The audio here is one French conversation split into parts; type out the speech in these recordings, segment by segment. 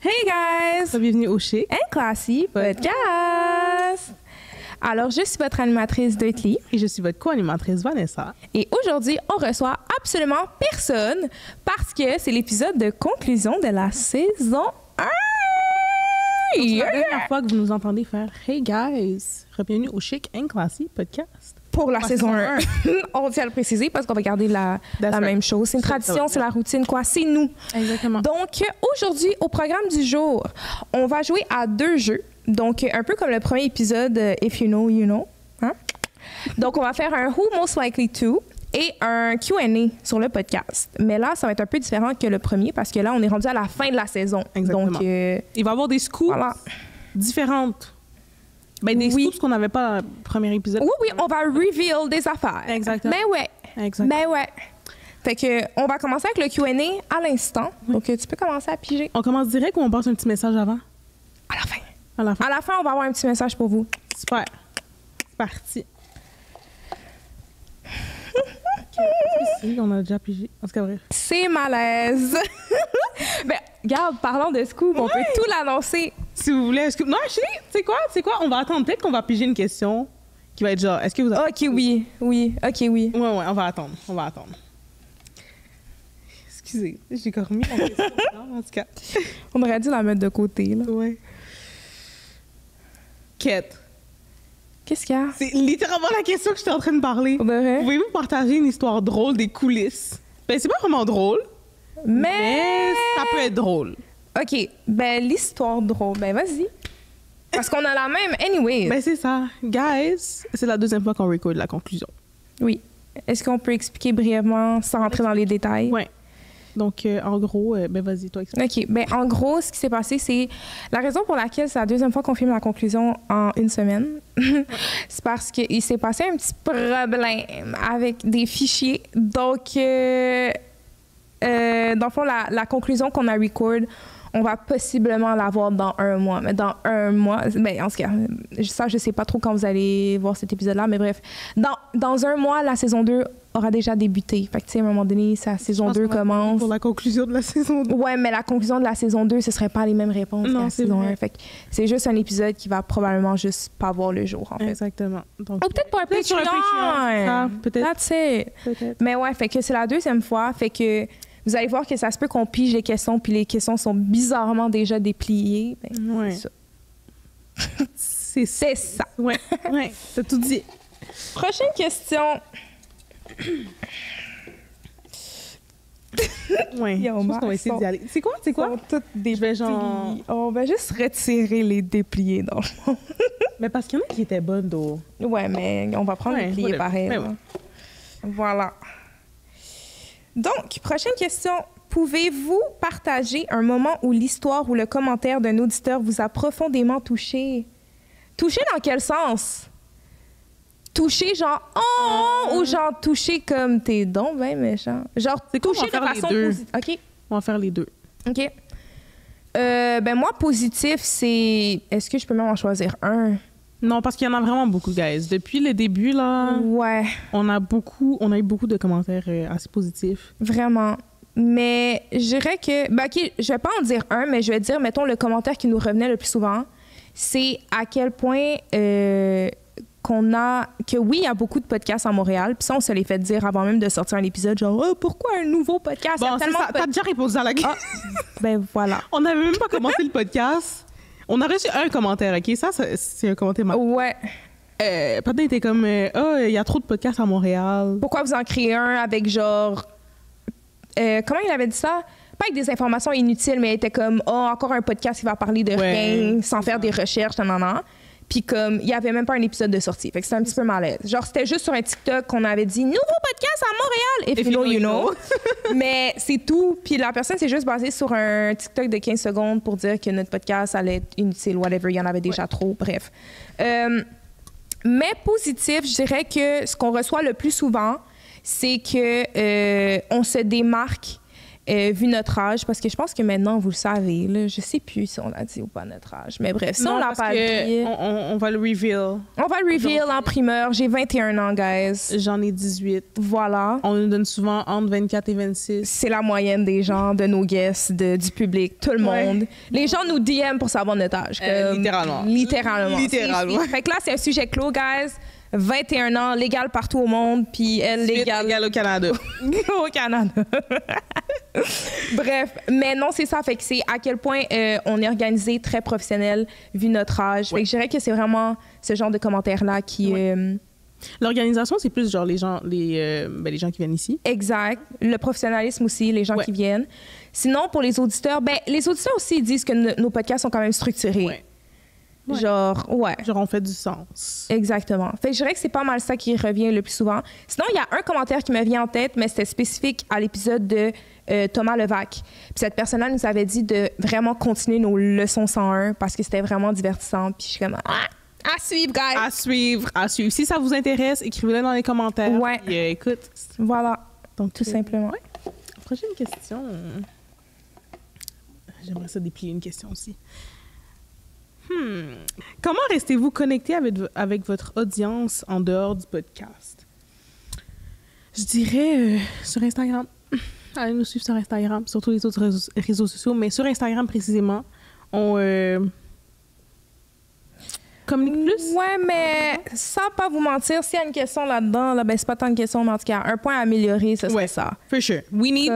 Hey guys! Bienvenue au Chic and Classy Podcast! Alors, je suis votre animatrice Deutli. Et je suis votre co-animatrice Vanessa. Et aujourd'hui, on reçoit absolument personne parce que c'est l'épisode de conclusion de la saison 1! C'est la dernière fois que vous nous entendez faire « Hey guys! Bienvenue au Chic and Classy Podcast. » Pour la saison 1. On tient à le préciser parce qu'on va garder la même chose. C'est une tradition, c'est la routine, quoi. C'est nous. Exactement. Donc, aujourd'hui, au programme du jour, on va jouer à 2 jeux. Donc, un peu comme le premier épisode, If You Know, You Know. Hein? Donc, on va faire un Who Most Likely To et un Q&A sur le podcast. Mais là, ça va être un peu différent que le premier parce que là, on est rendu à la fin de la saison. Exactement. Donc, il va y avoir des scoops différentes. Ben, des scoops qu'on n'avait pas dans le premier épisode. Oui, on va reveal des affaires. Exactement. Mais ouais. Exactement. Mais ouais. Fait que, on va commencer avec le Q&A à l'instant. Donc, tu peux commencer à piger. On commence direct ou on passe un petit message avant? À la fin. À la fin. À la fin, on va avoir un petit message pour vous. Super. C'est parti. Si, on a déjà pigé. En tout cas, bref. C'est malaise. Ben, regarde, parlons de scoop. On peut tout l'annoncer. Si vous voulez un scoop. Non, chérie, tu sais quoi? On va attendre. Peut-être qu'on va piger une question qui va être genre, est-ce que vous avez... OK, oui. OK, oui. Ouais, on va attendre. Excusez, j'ai encore mis la question. En tout cas. On aurait dû la mettre de côté, là. Ouais. Quête. Qu'est-ce qu'il y a? C'est littéralement la question que j'étais en train de parler. Pour de vrai? Pouvez-vous partager une histoire drôle des coulisses? Ben, c'est pas vraiment drôle, mais ça peut être drôle. OK. Ben, l'histoire drôle. Ben, vas-y. Parce qu'on a la même anyway. Ben, c'est ça. Guys, c'est la deuxième fois qu'on record la conclusion. Oui. Est-ce qu'on peut expliquer brièvement sans rentrer dans les détails? Ouais. Donc, en gros, ben vas-y, toi, explique. OK. Ben, en gros, ce qui s'est passé, c'est la raison pour laquelle c'est la deuxième fois qu'on filme la conclusion en une semaine. C'est parce qu'il s'est passé un petit problème avec des fichiers. Donc, dans le fond, la conclusion qu'on a record, on va possiblement l'avoir dans 1 mois. Mais dans 1 mois, ben, en tout cas, ça, je sais pas trop quand vous allez voir cet épisode-là, mais bref. Dans 1 mois, la saison 2 aura déjà débuté. Fait que, tu sais, à un moment donné, sa saison 2 commence. Pour la conclusion de la saison 2. Ouais, mais la conclusion de la saison 2, ce serait pas les mêmes réponses que la saison 1. Fait que c'est juste un épisode qui va probablement juste pas voir le jour, en fait. Exactement. Donc, ou peut-être pour un Patreon. Ah, peut-être. That's it. Peut-être. Mais ouais, fait que c'est la deuxième fois. Fait que vous allez voir que ça se peut qu'on pige les questions, puis les questions sont bizarrement déjà dépliées. Ben, ouais. C'est ça. Ouais, t'as tout dit. Prochaine question. Ouais, je pense qu'on va essayer d'y aller. C'est quoi? Toutes des je vais genre... On va juste retirer les dépliés, dans le fond. Mais parce qu'il y en a qui étaient bonnes, d'eau. Ouais, mais on va prendre les pliés pareil. Ouais. Voilà. Donc, prochaine question. Pouvez-vous partager un moment où l'histoire ou le commentaire d'un auditeur vous a profondément touché? Touché dans quel sens? Touché genre « Oh! » ou genre touché comme « T'es donc ben méchant ». Genre touché de façon positive. OK. On va faire les deux. OK. Ben moi, positif, c'est... Est-ce que je peux même en choisir un? Non, parce qu'il y en a vraiment beaucoup, guys. Depuis le début, là, ouais. on a eu beaucoup de commentaires assez positifs. Vraiment. Mais je dirais que... Ben OK, je vais pas en dire un, mais je vais dire, mettons, le commentaire qui nous revenait le plus souvent, c'est à quel point que oui, il y a beaucoup de podcasts à Montréal. Puis ça, on se les fait dire avant même de sortir un épisode, genre « Oh, pourquoi un nouveau podcast? » Bon, c'est ça. T'as déjà répondu à la question. Ben voilà. On n'avait même pas commencé le podcast. On a reçu un commentaire, OK? Ça c'est un commentaire. Ouais. Peut-être était comme il y a trop de podcasts à Montréal. Pourquoi vous en créez un avec genre... comment il avait dit ça? Pas avec des informations inutiles, mais il était comme « Oh, encore un podcast qui va parler de rien, sans faire des recherches, nanana. » Puis comme, il n'y avait même pas un épisode de sortie. Fait que c'était un petit peu malaise. Genre, c'était juste sur un TikTok qu'on avait dit « Nouveau podcast à Montréal! » If you know, you know. Mais c'est tout. Puis la personne s'est juste basée sur un TikTok de 15 secondes pour dire que notre podcast allait être inutile, whatever. Il y en avait déjà trop. Bref. Mais positif, je dirais que ce qu'on reçoit le plus souvent, c'est que on se démarque vu notre âge, parce que je pense que maintenant, vous le savez, là, je sais plus si on l'a dit ou pas notre âge. Mais bref, si on l'a pas dit... On va le reveal. On va le reveal en primeur. J'ai 21 ans, guys. J'en ai 18. Voilà. On nous donne souvent entre 24 et 26. C'est la moyenne des gens, de nos guests, du public, tout le monde. Les gens nous DM pour savoir notre âge. Littéralement. Littéralement. Fait que là, c'est un sujet clos, guys. 21 ans, légal partout au monde, puis elle légal au Canada. Au Canada. Bref, mais non, c'est ça. Fait que c'est à quel point on est organisé, très professionnel, vu notre âge. Fait que je dirais que c'est vraiment ce genre de commentaires-là qui... L'organisation, c'est plus genre les gens qui viennent ici. Exact. Le professionnalisme aussi, les gens qui viennent. Sinon, pour les auditeurs, les auditeurs aussi disent que nos podcasts sont quand même structurés. Ouais. Genre, Genre, on fait du sens. Exactement. Fait que je dirais que c'est pas mal ça qui revient le plus souvent. Sinon, il y a un commentaire qui me vient en tête, mais c'était spécifique à l'épisode de Thomas Levac. Puis cette personne-là nous avait dit de vraiment continuer nos leçons 101 parce que c'était vraiment divertissant. Puis je suis comme, à suivre, guys! À suivre. Si ça vous intéresse, écrivez-le dans les commentaires. Ouais. Puis, écoute. Voilà. Donc, tout simplement. Ouais. Prochaine question. J'aimerais ça déplier une question aussi. Comment restez-vous connecté avec votre audience en dehors du podcast? Je dirais sur Instagram. Allez nous suivre sur Instagram, sur tous les autres réseaux sociaux, mais sur Instagram précisément, on communique plus. Ouais, mais sans pas vous mentir, s'il y a une question là-dedans, c'est pas tant une question, mais en tout cas, un point à améliorer, ce serait ça. For sure. We need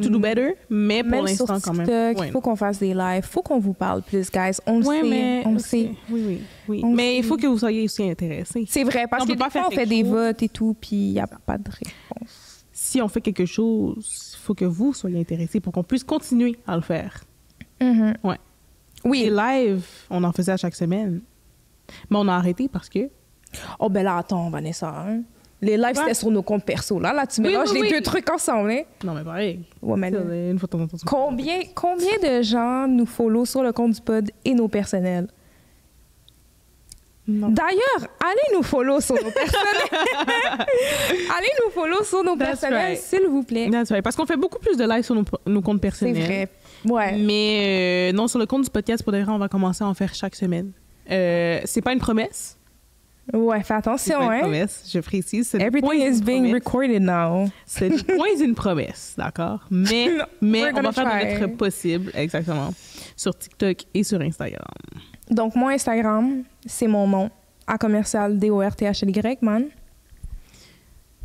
to do better, mais pour l'instant, quand même. Il faut qu'on fasse des lives, il faut qu'on vous parle plus, guys. On le sait, on le sait. Oui. Mais il faut que vous soyez aussi intéressés. C'est vrai, parce que des fois, on fait des votes et tout, puis il n'y a pas de réponse. Si on fait quelque chose, il faut que vous soyez intéressés pour qu'on puisse continuer à le faire. Ouais. Oui. Les lives, on en faisait à chaque semaine. Mais on a arrêté parce que... Oh, ben là, attends, Vanessa. Hein? Les lives, c'était sur nos comptes perso. Là, tu mélanges les deux trucs ensemble. Hein? Non, mais pareil. Ouais, mais une fois de temps en temps. Combien de gens nous follow sur le compte du pod et nos personnels? Non. D'ailleurs, allez nous follow sur nos personnels. Allez nous follow sur nos personnels, s'il vous plaît. That's right. Parce qu'on fait beaucoup plus de lives sur nos comptes personnels. C'est vrai. Ouais. Mais non, sur le compte du podcast, pour de vrai, on va commencer à en faire chaque semaine. C'est pas une promesse. Ouais, fais attention, c'est pas une promesse, je précise. Everything is being recorded now. C'est point une promesse, d'accord? Mais on va faire de notre possible, exactement, sur TikTok et sur Instagram. Donc, mon Instagram, c'est mon nom, @DORTHLY, man.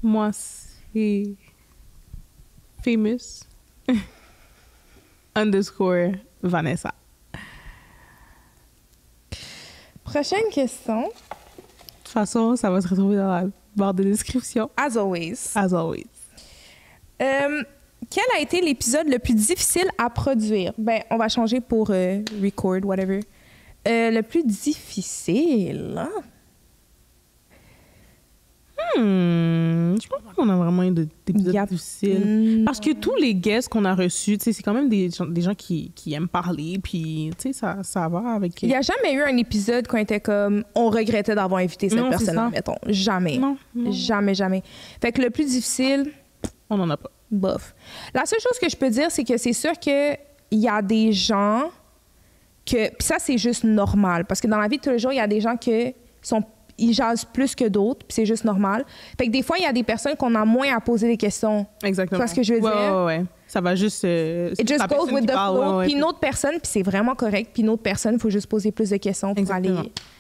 Moi, c'est famous _ Vanessa. Prochaine question. De toute façon, ça va se retrouver dans la barre de description. As always. As always. Quel a été l'épisode le plus difficile à produire? Ben, on va changer pour record, whatever. Le plus difficile, hein? Je pense pas qu'on a vraiment eu d'épisode difficile. Parce que tous les guests qu'on a reçus, c'est quand même des gens qui aiment parler, puis ça va avec... Il n'y a jamais eu un épisode qu'on était comme, on regrettait d'avoir invité cette personne-là, mettons. Jamais. Non. Jamais. Fait que le plus difficile... On n'en a pas. Bof. La seule chose que je peux dire, c'est que c'est sûr qu'il y a des gens que... Puis ça, c'est juste normal. Parce que dans la vie de tous les jours, il y a des gens ils jasent plus que d'autres, puis c'est juste normal. Fait que des fois, il y a des personnes qu'on a moins à poser des questions. Exactement. Tu vois ce que je veux dire? Ouais. Ça va juste... It just goes with the flow. Puis une autre personne, puis c'est vraiment correct, puis une autre personne, il faut juste poser plus de questions pour aller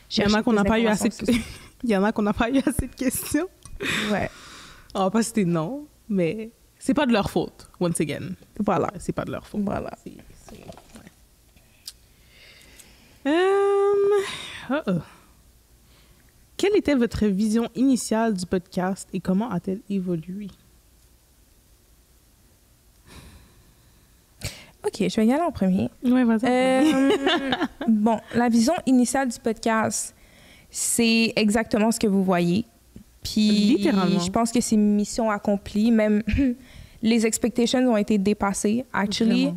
chercher. Il y en a qu'on n'a pas eu assez de questions. Ouais. On va pas citer de nom, mais c'est pas de leur faute, once again. Voilà. C'est pas de leur faute. Voilà. Quelle était votre vision initiale du podcast et comment a-t-elle évolué? OK, je vais y aller en premier. Oui, vas-y. Bon, la vision initiale du podcast, c'est exactement ce que vous voyez. Puis, littéralement. je pense que c'est mission accomplie. Même les expectations ont été dépassées, actually.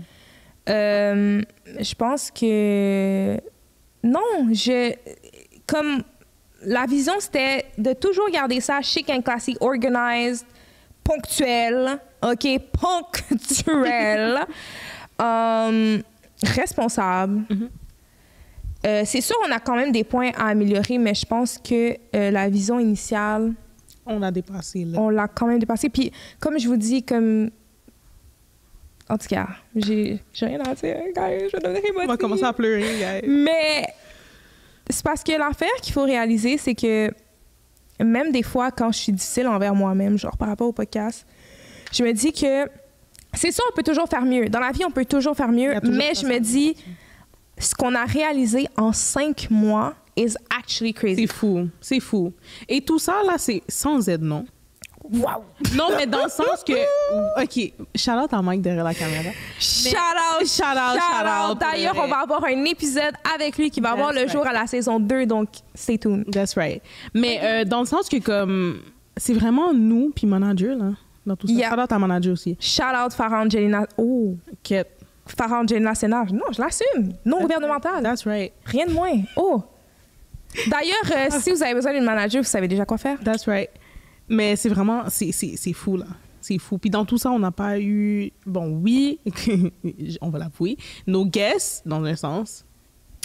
Je pense que... Non, comme... La vision, c'était de toujours garder ça chic and classy, organized, ponctuel, OK, ponctuel, responsable. C'est sûr, on a quand même des points à améliorer, mais je pense que la vision initiale... On l'a dépassé, là. On l'a quand même dépassé. Puis, comme je vous dis, comme... En tout cas, j'ai rien à dire, guys. Je vais devenir émotive. On va commencer à pleurer, guys. Mais c'est parce que l'affaire qu'il faut réaliser, c'est que même des fois, quand je suis difficile envers moi-même, genre par rapport au podcast, je me dis que c'est sûr, on peut toujours faire mieux. Dans la vie, on peut toujours faire mieux, mais je me dis, ce qu'on a réalisé en 5 mois is actually crazy. C'est fou, c'est fou. Et tout ça, là, c'est sans aide, non? Wow! Non, mais dans le sens que... OK, shout-out à Mike derrière la caméra. Shout out! D'ailleurs, on va avoir un épisode avec lui qui va avoir le jour à la saison 2, donc stay tuned. That's right. Mais dans le sens que, comme, c'est vraiment nous, puis manager, là, dans tout ça. Yeah. Shout out à manager aussi. Shout out Farah Angelina. Oh! Quête. Farah Angelina Sénage. Non, je l'assume. Non gouvernemental. That's right. Rien de moins. Oh! D'ailleurs, si vous avez besoin d'une manager, vous savez déjà quoi faire. That's right. Mais c'est vraiment, c'est fou, là. C'est fou. Puis dans tout ça, on n'a pas eu... Bon, oui, on va l'avouer, nos guests, dans un sens,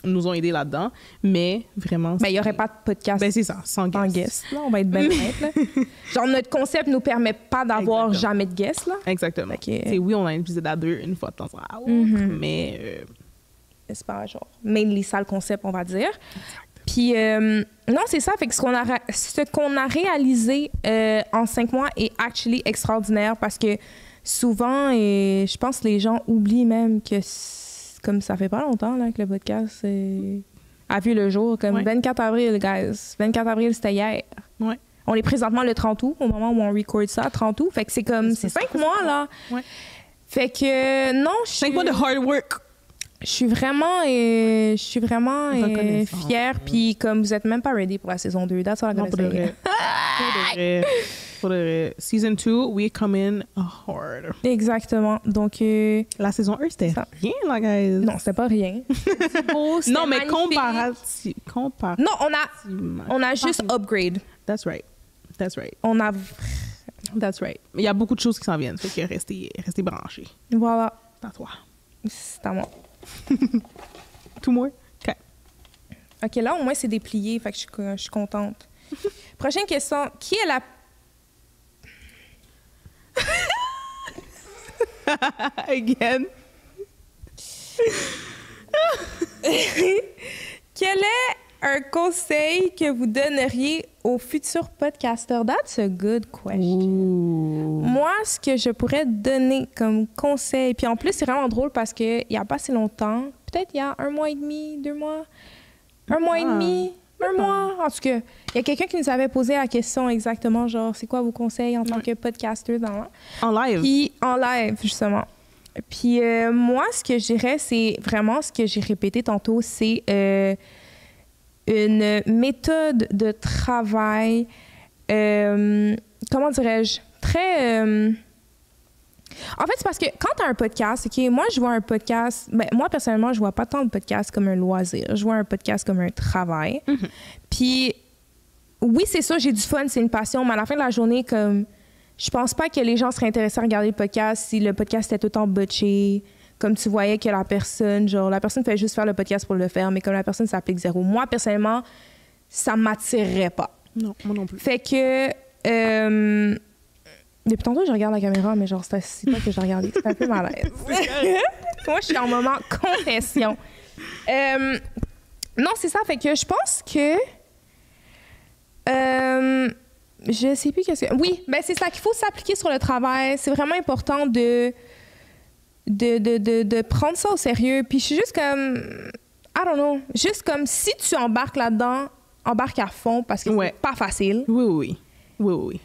nous ont aidés là-dedans, mais vraiment... Ben, il n'y aurait pas de podcast ben, c'est ça, sans guests. Là, on va être bien honnête, là. Genre, notre concept ne nous permet pas d'avoir jamais de guests, là. Exactement. Okay. Oui, on a un épisode à 2 une fois de temps à autre, mais... C'est pas genre mainly ça le concept, on va dire. Exact. Puis, non, c'est ça. Fait que ce qu'on a réalisé en 5 mois est actually extraordinaire parce que souvent, et je pense que les gens oublient même que comme ça fait pas longtemps là, que le podcast a vu le jour. Comme 24 avril, guys. 24 avril, c'était hier. Ouais. On est présentement le 30 août, au moment où on record ça, 30 août. Fait que c'est comme, c'est 5 mois, là. Ouais. Fait que, non, 5 mois de hard work. Je suis vraiment fière, puis comme vous êtes même pas ready pour la saison 2, that's all I gotta say. Pour de vrai. Season 2, we come in hard. Exactement. Donc, la saison 1, c'était rien, là, guys. Non, c'était pas rien. Beau, non, mais magnifique. Non, on a juste upgrade. That's right. That's right. Il y a beaucoup de choses qui s'en viennent, fait que restez branchés. Voilà. C'est à toi. C'est à moi. Two more? OK. OK, là, au moins, c'est déplié, fait que je suis contente. Prochaine question. Qui est la... Again. Quel est un conseil que vous donneriez aux futurs podcasteurs? That's a good question. Ooh. Moi, ce que je pourrais donner comme conseil, puis en plus, c'est vraiment drôle parce qu'il n'y a pas si longtemps, peut-être il y a 1 mois et demi, 2 mois, 1 mois et demi, 1 mois, en tout cas, il y a quelqu'un qui nous avait posé la question exactement, genre, c'est quoi vos conseils en tant que podcaster en live? Puis en live, justement. Puis moi, ce que je dirais, c'est vraiment ce que j'ai répété tantôt, c'est une méthode de travail, comment dirais-je, très... En fait, c'est parce que quand tu as un podcast, OK, moi, je vois un podcast... Ben, moi, personnellement, je vois pas tant le podcast comme un loisir. Je vois un podcast comme un travail. Mm-hmm. Puis, oui, c'est ça, j'ai du fun, c'est une passion, mais à la fin de la journée, comme... Je pense pas que les gens seraient intéressés à regarder le podcast si le podcast était tout le temps botché, comme tu voyais que la personne fait juste faire le podcast pour le faire, mais comme la personne s'applique zéro. Moi, personnellement, ça m'attirerait pas. Non, moi non plus. Fait que... depuis tantôt, je regarde la caméra, mais genre, c'est pas que je regardais. C'est un peu malaise. Moi, je suis en moment confession. Non, c'est ça. Fait que je pense que... je sais plus qu'est-ce que... Oui, ben c'est ça qu'il faut s'appliquer sur le travail. C'est vraiment important de prendre ça au sérieux. Puis je suis juste comme... I don't know. Juste comme si tu embarques là-dedans, embarque à fond parce que c'est pas facile. Oui.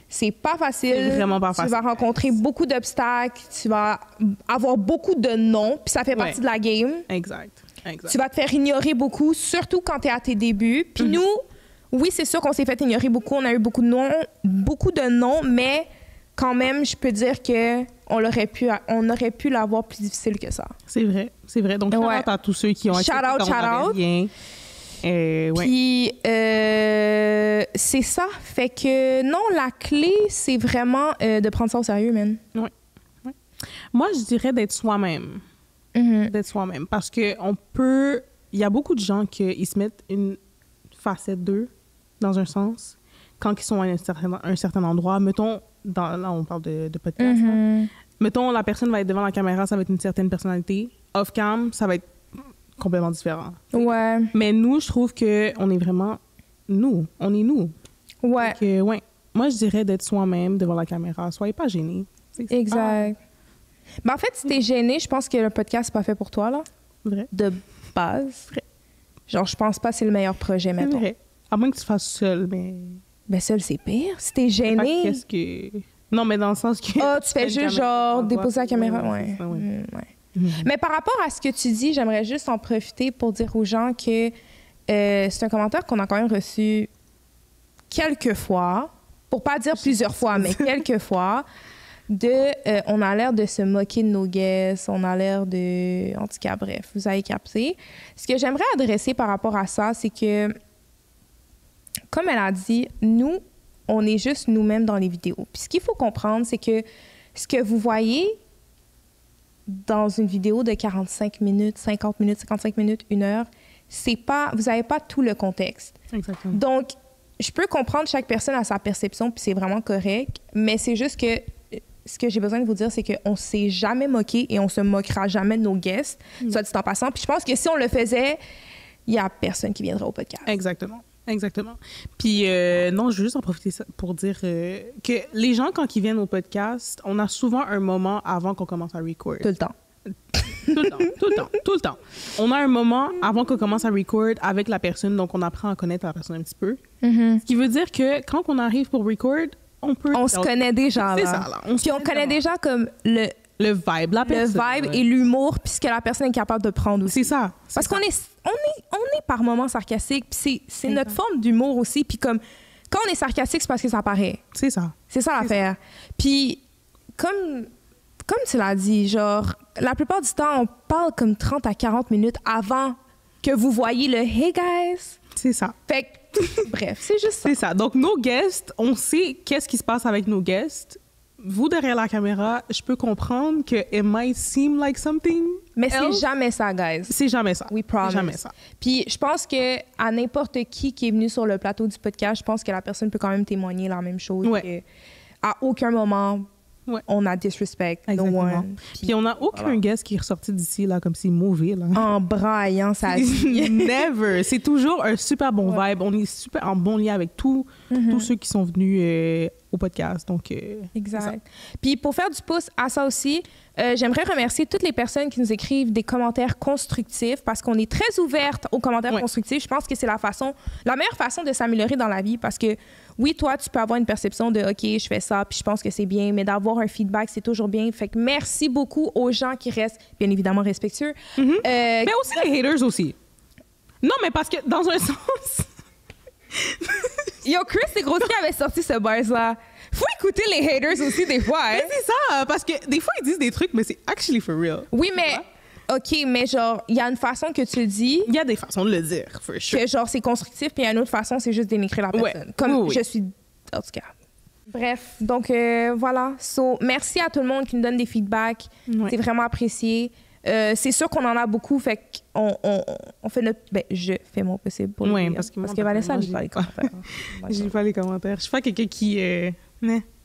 C'est pas facile. C'est vraiment pas facile. Tu vas rencontrer beaucoup d'obstacles. Tu vas avoir beaucoup de non. Puis ça fait partie de la game. Exact. Tu vas te faire ignorer beaucoup, surtout quand tu es à tes débuts. Puis nous... Oui, c'est sûr qu'on s'est fait ignorer beaucoup. On a eu beaucoup de noms, mais quand même, je peux dire qu'on aurait pu l'avoir plus difficile que ça. C'est vrai. Donc, shout-out à tous ceux qui ont accepté qu'on bien. Puis, c'est ça. Fait que, non, la clé, c'est vraiment de prendre ça au sérieux, man. Oui. Moi, je dirais d'être soi-même. D'être soi-même. Parce que on peut... Il y a beaucoup de gens qui se mettent une facette d'eux, dans un sens, quand ils sont à un certain endroit. Mettons, là, on parle de podcast. Là. Mettons, la personne va être devant la caméra, ça va être une certaine personnalité. Off-cam, ça va être complètement différent. Ouais. Mais nous, je trouve qu'on est vraiment nous. On est nous. Ouais. Donc, ouais. Moi, je dirais d'être soi-même devant la caméra. Soyez pas gênés. Exact. Ben, en fait, si t'es gêné, je pense que le podcast, c'est pas fait pour toi, là. Vrai. De base. Vrai. Genre, je pense pas que c'est le meilleur projet, mettons. Vrai. À moins que tu le fasses seul, mais... Ben, seul, c'est pire. Si t'es Je sais pas gêné... qu'est-ce que... Non, mais dans le sens que... Ah, tu fais juste, genre, déposer la caméra. Ouais. Ouais. Ça, ouais. Ouais. Mais par rapport à ce que tu dis, j'aimerais juste en profiter pour dire aux gens que c'est un commentaire qu'on a quand même reçu quelques fois, pour pas dire plusieurs fois, mais quelques fois, on a l'air de se moquer de nos guests, on a l'air de... En tout cas, bref, vous avez capté. Ce que j'aimerais adresser par rapport à ça, c'est que, comme elle a dit, nous, on est juste nous-mêmes dans les vidéos. Puis ce qu'il faut comprendre, c'est que ce que vous voyez dans une vidéo de 45 minutes, 50 minutes, 55 minutes, 1 heure, c'est pas, vous n'avez pas tout le contexte. Exactement. Donc, je peux comprendre chaque personne à sa perception, puis c'est vraiment correct, mais c'est juste que ce que j'ai besoin de vous dire, c'est qu'on ne s'est jamais moqué et on se moquera jamais de nos guests, soit dit en passant. Puis je pense que si on le faisait, il n'y a personne qui viendra au podcast. Exactement. Exactement. Puis, non, je veux juste en profiter pour dire que les gens, quand ils viennent au podcast, on a souvent un moment avant qu'on commence à record. Tout le temps. Tout le temps. On a un moment avant qu'on commence à record avec la personne, donc on apprend à connaître la personne un petit peu. Ce qui veut dire que quand on arrive pour record, on se connaît déjà. C'est là. ça, là. Puis on connaît déjà comme le vibe, la personne. Le vibe et l'humour, puis ce que la personne est capable de prendre aussi. C'est ça. Parce qu'on est par moments sarcastique, puis c'est notre forme d'humour aussi. Puis comme, quand on est sarcastique, c'est parce que ça paraît. C'est ça. C'est ça l'affaire. Puis, comme tu l'as dit, genre, la plupart du temps, on parle comme 30 à 40 minutes avant que vous voyez le « Hey guys ». C'est ça. Fait que, bref, c'est juste ça. C'est ça. Donc, nos guests, on sait qu'est-ce qui se passe avec nos guests. Vous, derrière la caméra, je peux comprendre que it might seem like something. Mais c'est jamais ça, guys. C'est jamais ça. We promise. C'est jamais ça. Puis je pense que à n'importe qui est venu sur le plateau du podcast, je pense que la personne peut quand même témoigner la même chose. Ouais. Que à aucun moment, on a disrespect no one. Puis on n'a aucun guest qui est ressorti d'ici là comme si mauvais là. En braillant sa vie. Never. C'est toujours un super bon vibe. On est super en bon lien avec tous ceux qui sont venus au podcast. Donc, exact. Puis pour faire du pouce à ça aussi, j'aimerais remercier toutes les personnes qui nous écrivent des commentaires constructifs parce qu'on est très ouverte aux commentaires constructifs. Je pense que c'est la meilleure façon de s'améliorer dans la vie parce que oui, toi, tu peux avoir une perception de OK, je fais ça, puis je pense que c'est bien, mais d'avoir un feedback, c'est toujours bien. Fait que merci beaucoup aux gens qui restent bien évidemment respectueux. Mais aussi les haters aussi. Non, mais parce que dans un sens. Yo, Chris Groski avait sorti ce buzz-là. Faut écouter les haters aussi des fois. Hein? Mais c'est ça, parce que des fois, ils disent des trucs, mais c'est actually for real. Oui, mais... OK, mais genre, il y a une façon que tu le dis. Il y a des façons de le dire, for sure. Que genre, c'est constructif, puis il y a une autre façon, c'est juste d'énécrer la personne. Comme je suis... En tout cas. Bref, donc voilà. So, merci à tout le monde qui nous donne des feedbacks. C'est vraiment apprécié. C'est sûr qu'on en a beaucoup, fait qu'on fait notre... Ben, je fais mon possible pour le dire. Parce que Vanessa, lit pas les commentaires. Je lis pas les commentaires. Je suis pas quelqu'un qui...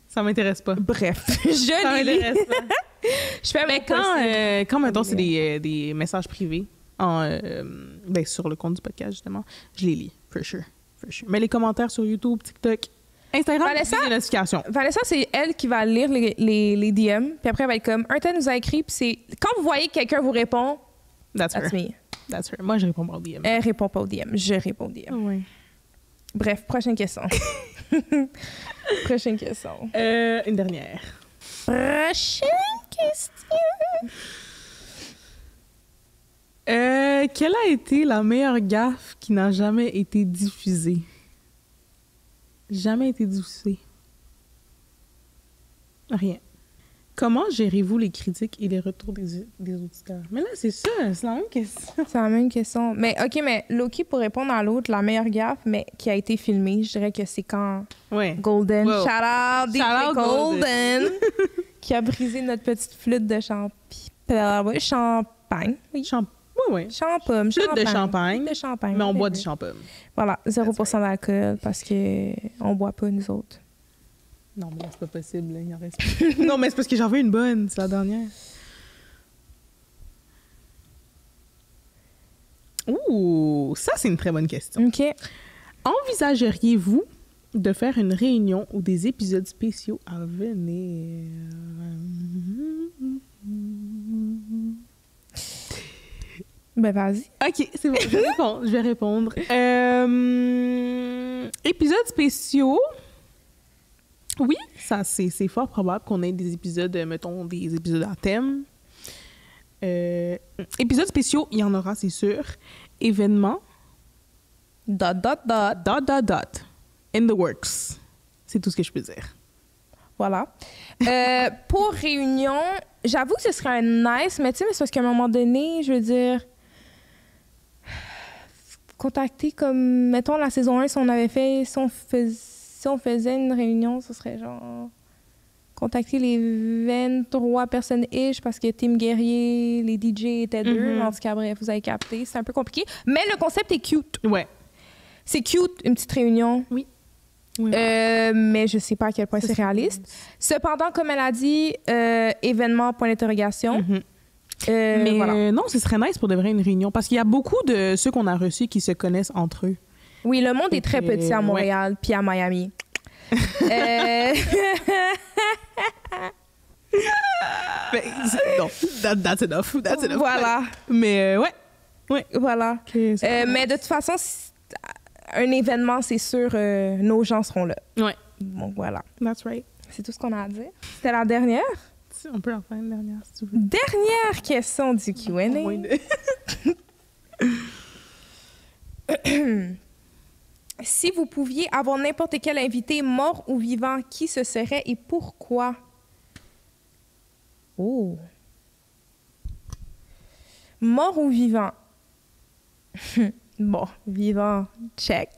ça m'intéresse pas. Bref, ça m'intéresse pas. Je fais mais quand mettons, c'est des messages privés sur le compte du podcast, justement, je les lis, for sure. Mais les commentaires sur YouTube, TikTok, Instagram, c'est des notifications. Vanessa, c'est elle qui va lire les DM, puis après, elle va être comme, un tel nous a écrit, puis c'est... Quand vous voyez que quelqu'un vous répond, that's me. That's her. Moi, je réponds pas aux DM. Elle répond pas aux DM, je réponds aux DM. Oui. Bref, prochaine question. Prochaine question. Une dernière. Prochaine question. Quelle a été la meilleure gaffe qui n'a jamais été diffusée? Jamais été diffusée. Rien. Comment gérez-vous les critiques et les retours des auditeurs? Mais là, c'est ça, c'est la même question. C'est la même question. Mais OK, mais Loki, pour répondre à l'autre, la meilleure gaffe, mais qui a été filmée, je dirais que c'est quand Golden, shout out DJ Golden, qui a brisé notre petite flûte de champagne. Oui. Oui. Champagne. Flûte de champagne. De champagne. Mais on boit du champagne. Voilà, 0% d'alcool parce que on boit pas, nous autres. Non, mais là, c'est pas possible. Là, il en reste pas. Non, mais c'est parce que j'en veux une bonne. C'est la dernière. Ouh, ça, c'est une très bonne question. OK. Envisageriez-vous de faire une réunion ou des épisodes spéciaux à venir? Ben, vas-y. OK, c'est bon. Je vais répondre. Épisodes spéciaux... Oui, ça c'est fort probable qu'on ait des épisodes, mettons, des épisodes à thème. Épisodes spéciaux, il y en aura, c'est sûr. Événements. ... In the works. C'est tout ce que je peux dire. Voilà. Pour réunion, j'avoue que ce serait un nice, mais tu sais, c'est parce qu'à un moment donné, je veux dire, contacter comme, mettons, la saison 1, si on avait fait, si on faisait une réunion, ce serait genre contacter les 23 personnes-ish parce que Team Guerrier, les DJ étaient deux. En tout cas, bref, vous avez capté. C'est un peu compliqué. Mais le concept est cute. Ouais. C'est cute, une petite réunion. Oui. Mais je sais pas à quel point c'est réaliste. Cependant, comme elle a dit, événement, point d'interrogation. Mais voilà. non, ce serait nice pour de vrai une réunion parce qu'il y a beaucoup de ceux qu'on a reçus qui se connaissent entre eux. Oui, le monde est très petit à Montréal puis à Miami. Non, that's enough. Voilà. Mais ouais. Voilà. Mais de toute façon, un événement, c'est sûr, nos gens seront là. Ouais. Donc voilà. That's right. C'est tout ce qu'on a à dire. C'était la dernière? On peut en faire une dernière, si tu veux. Dernière question du Q&A. Si vous pouviez avoir n'importe quel invité, mort ou vivant, qui ce serait et pourquoi? Oh. Mort ou vivant? Bon, vivant, check.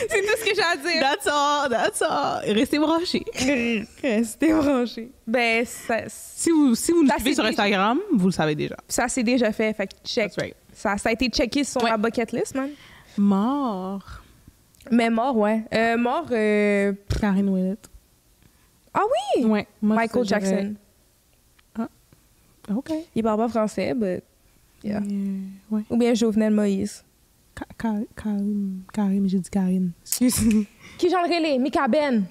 C'est tout ce que j'ai à dire. That's all. Restez branchés. Restez branchés. Ben, si vous nous suivez sur Instagram, vous le savez déjà. Ça s'est déjà fait, fait que check. That's right. Ça a été checké sur la bucket list, man. Mort. Mais mort, ouais. Mort... Karine Ouellette. Ah oui? Ouais. Michael Jackson. Ah, OK. Il parle pas français, but... Yeah. Ouais. Ou bien Jovenel Moïse. Karim, j'ai dit Karine. Excuse-moi. Qui j'en relais? Mika Ben.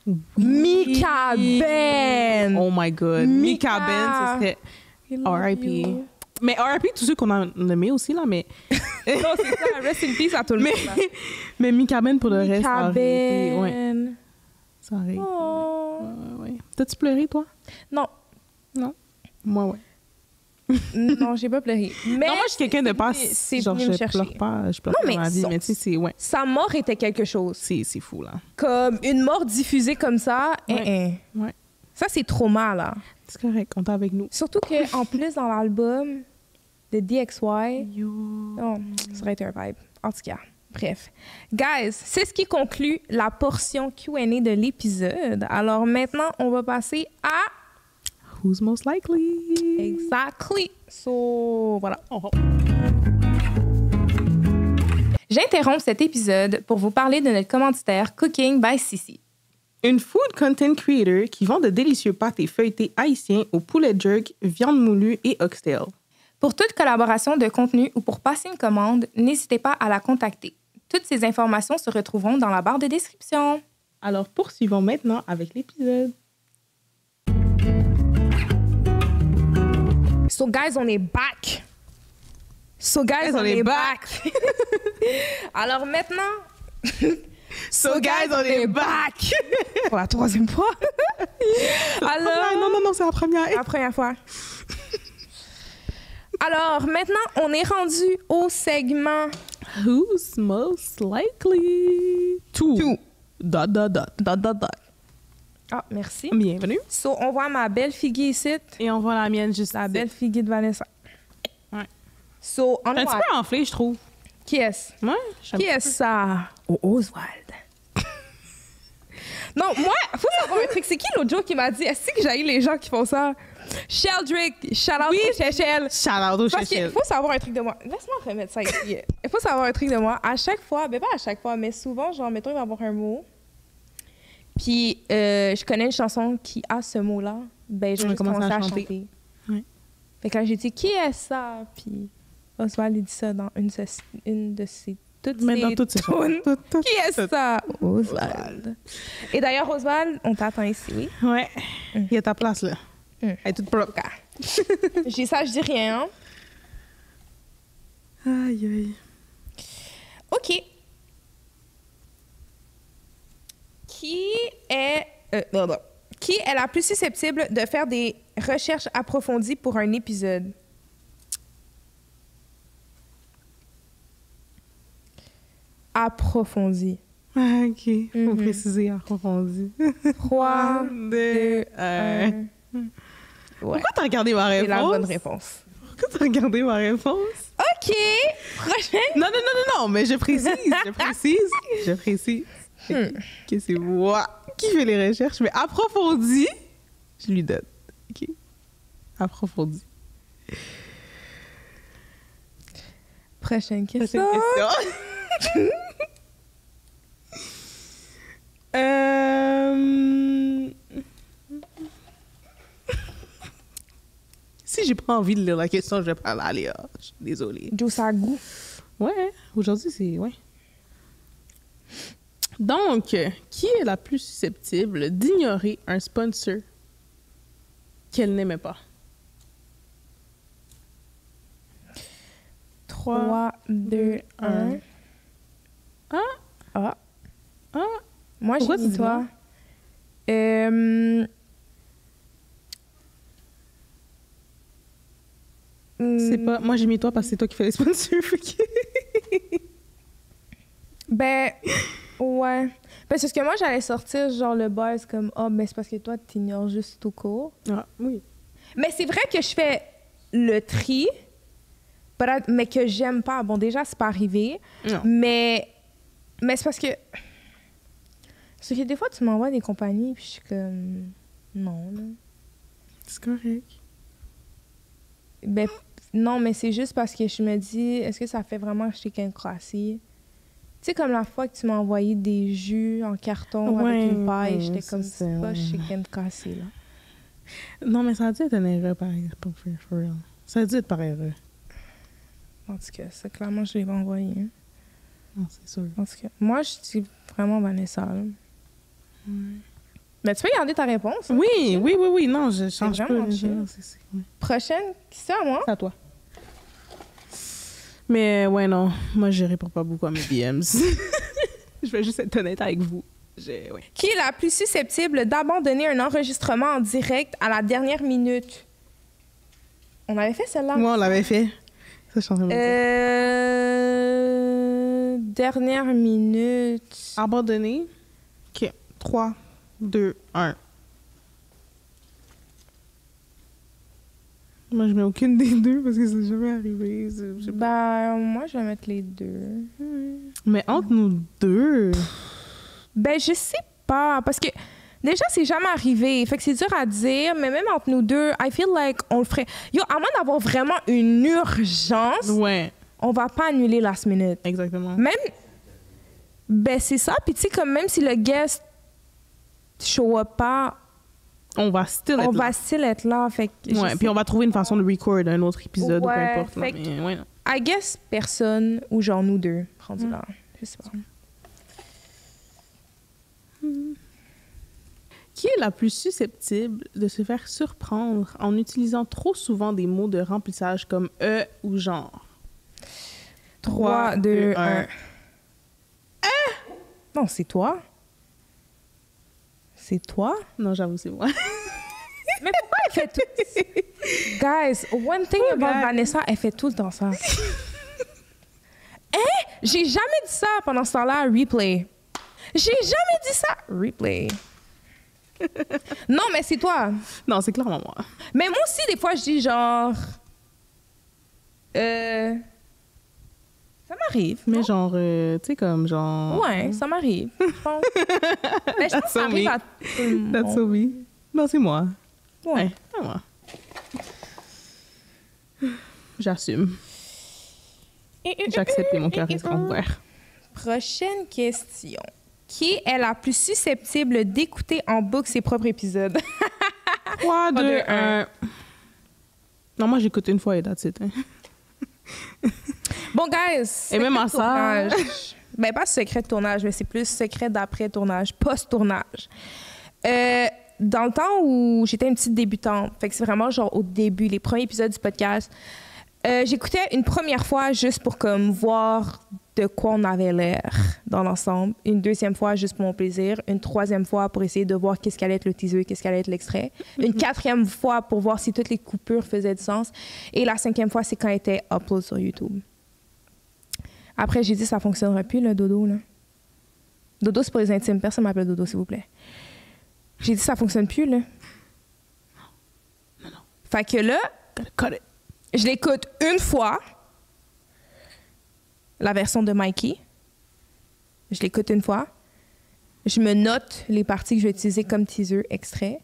Oui. Mika Ben! Oh my God. Mika Ben, ce serait R.I.P. Mais R.I.P. tous ceux qu'on a nommés aussi, là, mais... Non, c'est ça. Rest in peace à tout le monde. Mais Mika Ben, pour le reste, Mika Ben. Ouais. Ça aurait été... Oh. Ouais. T'as-tu pleuré, toi? Non. Moi, ouais. Non, j'ai pas pleuré. Mais non, moi, je suis quelqu'un de pas... Genre, je pleure pas dans ma vie, mais tu sais, c'est... Ouais. Sa mort était quelque chose. C'est fou, là. Comme une mort diffusée comme ça, Ouais. Ça, c'est trauma, là. C'est correct, on est avec nous. Surtout qu'en plus, dans l'album de DXY, ça aurait été un vibe. En tout cas, bref. Guys, c'est ce qui conclut la portion Q&A de l'épisode. Alors maintenant, on va passer à... Who's most likely? Exactly. So, voilà. J'interromps cet épisode pour vous parler de notre commanditaire Cooking by Sissi. Une food content creator qui vend de délicieux pâtés feuilletés haïtiens au poulet jerk, viande moulue et oxtail. Pour toute collaboration de contenu ou pour passer une commande, n'hésitez pas à la contacter. Toutes ces informations se retrouveront dans la barre de description. Alors poursuivons maintenant avec l'épisode. So guys, on est back. On est back. Alors maintenant... So guys, on est back. Pour la troisième fois. Alors... Non, c'est la première. La première fois. Alors, maintenant, on est rendu au segment... Who's most likely to... ... Ah, merci. Bienvenue. So, on voit ma belle figuille ici. Et on voit la mienne juste La ici. belle figuille de Vanessa. Ouais. So, on C'est un petit peu enflé, je trouve. Qui est-ce? Ouais. Qui est ça? Oh, Oswald. Non, moi, faut savoir un truc. C'est qui l'autre jour qui m'a dit, est-ce que j'ai les gens qui font ça? Sheldrick, shout out au Chechel. Shout out au Parce Chechel. qu'il faut savoir un truc de moi. Laisse-moi remettre ça ici. Il faut savoir un truc de moi. À chaque fois, ben pas à chaque fois, mais souvent, genre, mettons, il va y avoir un mot. Puis, je connais une chanson qui a ce mot-là. Ben, je vais commencer à chanter. Ouais. Fait que là, j'ai dit, qui est ça? Puis, Oswald, il dit ça dans une de ses toutes ses tunes. Qui est ça? Oswald. Et d'ailleurs, Oswald, on t'attend ici, oui? Ouais. Il y a ta place, là. Elle est toute propre. Je dis ça, je dis rien. Aïe, aïe. OK. Qui est la plus susceptible de faire des recherches approfondies pour un épisode? Approfondi. Ah, OK. Faut préciser approfondi. 3, 2, 1. Ouais. Pourquoi t'as regardé ma réponse? C'est la bonne réponse. Pourquoi t'as regardé ma réponse? OK. Prochaine. Non, mais je précise. Que c'est moi qui fais les recherches, mais approfondi, je lui donne. OK? Approfondi. Prochaine question. Si j'ai pas envie de lire la question, je vais pas la lire. Je suis désolée. Josagu. Ouais, aujourd'hui, c'est... Ouais. Donc, qui est la plus susceptible d'ignorer un sponsor qu'elle n'aimait pas? 3, 2, 1. Ah. Moi, j'ai dit toi. C'est pas... Moi, j'ai mis toi parce que c'est toi qui fais les sponsors. Ben, ouais. Parce que moi, j'allais sortir genre le buzz comme « Ah, ben c'est parce que toi, t'ignores juste tout court. » Ah, oui. Mais c'est vrai que je fais le tri, mais que j'aime pas. Bon, déjà, c'est pas arrivé. Non. Mais c'est parce que... Parce que des fois, tu m'envoies des compagnies, puis je suis comme... Non, là. C'est correct. Ben, non, mais c'est juste parce que je me dis, est-ce que ça fait vraiment chicken croissy? Tu sais, comme la fois que tu m'as envoyé des jus en carton avec une paille, j'étais comme, c'est pas chicken croissy, là. Non, mais ça a dû être une erreur, par exemple, for real. Ça a dû être par erreur. En tout cas, ça, clairement, je l'ai pas envoyé. Hein. Non, c'est sûr. En tout cas, moi, je dis vraiment Vanessa, là. Mais tu peux garder ta réponse. Hein? Oui. Non, je change pas. Chill. Prochaine, c'est à moi. C'est à toi. Mais ouais, non. Moi, je réponds pas beaucoup à mes DMs. Je vais juste être honnête avec vous. Ouais. Qui est la plus susceptible d'abandonner un enregistrement en direct à la dernière minute? On avait fait celle-là? Moi, on l'avait fait. Ça, je suis en train de me dire. Dernière minute. Abandonner. OK. 3, 2, 1. Moi, je mets aucune des deux parce que c'est jamais arrivé. Ben, moi, je vais mettre les deux. Mais entre nous deux... Ben, je sais pas. Parce que déjà, c'est jamais arrivé. Fait que c'est dur à dire. Mais même entre nous deux, I feel like on le ferait. Yo, à moins d'avoir vraiment une urgence, ouais. On va pas annuler last minute. Exactement. Même... Ben, c'est ça. Puis tu sais, comme même si le guest show up pas... On va still être là. Fait que ouais, puis on va trouver une façon de record un autre épisode ouais, ou peu importe. Là, mais, ouais, non. I guess personne ou genre nous deux rendus là. Je sais pas. Qui est la plus susceptible de se faire surprendre en utilisant trop souvent des mots de remplissage comme « ou « genre ». 3, 2, 1. Non, c'est toi. C'est toi? Non, j'avoue, c'est moi. Mais pourquoi elle fait tout... Guys, one thing about Vanessa, elle fait tout le temps ça. J'ai jamais dit ça pendant ce temps-là, replay. J'ai jamais dit ça, replay. Non, mais c'est toi. Non, c'est clairement moi. Mais moi aussi, des fois, je dis genre... Ça m'arrive. Mais non? genre, tu sais, comme genre... Ouais, ça m'arrive, je pense. Mais je pense que ça arrive à tout le monde. That's so me. Non, c'est moi. Ouais. C'est moi. J'assume. J'accepte que mon cœur est ouvert. Prochaine question. Qui est la plus susceptible d'écouter en boucle ses propres épisodes? 3, 2, 1. Non, moi, j'écoute une fois et that's it. Hein. Bon, guys. Et même en ça... Ben, pas secret de tournage, mais c'est plus secret d'après-tournage, post-tournage. Dans le temps où j'étais une petite débutante, fait que c'est vraiment genre au début, les premiers épisodes du podcast, j'écoutais une première fois juste pour comme voir de quoi on avait l'air dans l'ensemble. Une deuxième fois juste pour mon plaisir. Une troisième fois pour essayer de voir qu'est-ce qu'allait être le teaser, qu'est-ce qu'allait être l'extrait. Une quatrième fois pour voir si toutes les coupures faisaient du sens. Et la cinquième fois, c'est quand elle était upload sur YouTube. Après, j'ai dit ça fonctionnerait plus, le dodo. Là. Dodo, c'est pour les intimes. Personne m'appelle dodo, s'il vous plaît. J'ai dit ça fonctionne plus, là. Non. Fait que là, Cut it. je l'écoute une fois, la version de Mikey. Je l'écoute une fois. Je me note les parties que je vais utiliser comme teaser extrait.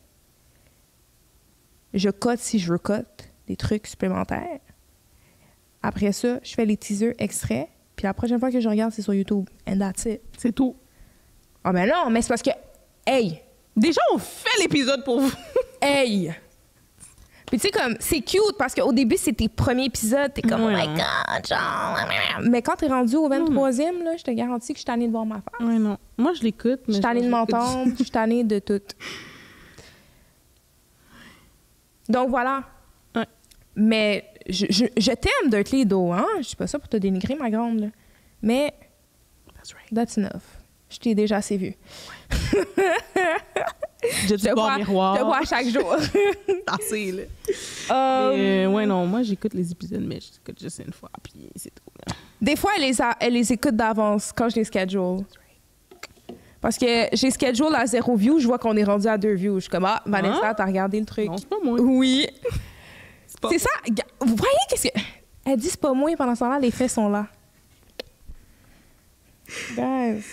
Je cote si je veux cote des trucs supplémentaires. Après ça, je fais les teasers extraits. Puis la prochaine fois que je regarde, c'est sur YouTube. And that's it. C'est tout. Ah ben non, mais c'est parce que... Hey! Déjà, on fait l'épisode pour vous. Hey! Puis tu sais, comme, c'est cute parce qu'au début, c'est tes premiers épisodes. T'es comme, Ouais. oh my God, genre... Mais quand t'es rendu au 23e, là, je te garantis que je suis tannée de voir ma face. Ouais, non. Moi, je l'écoute, mais... Je suis tannée de m'entendre, je suis tannée de tout. Donc voilà. Ouais. Mais je t'aime, Dirtly Do, hein? Je suis pas ça pour te dénigrer, ma grande, là. Mais That's right. that's enough. Je t'ai déjà assez vu. Je te vois au miroir. Je te vois chaque jour. Assez, là. Ouais, non, moi, j'écoute les épisodes, mais je l'écoute juste une fois, puis c'est tout. Là. Des fois, elle les écoute d'avance quand je les schedule. Parce que j'ai schedule à 0 view, je vois qu'on est rendu à 2 views. Je suis comme, ah, Vanessa, t'as regardé le truc. Non, c'est pas moi. Oui. pas C'est ça. Vous voyez qu'est-ce que... Elle dit c'est pas moi, pendant ce temps-là, les faits sont là. Guys.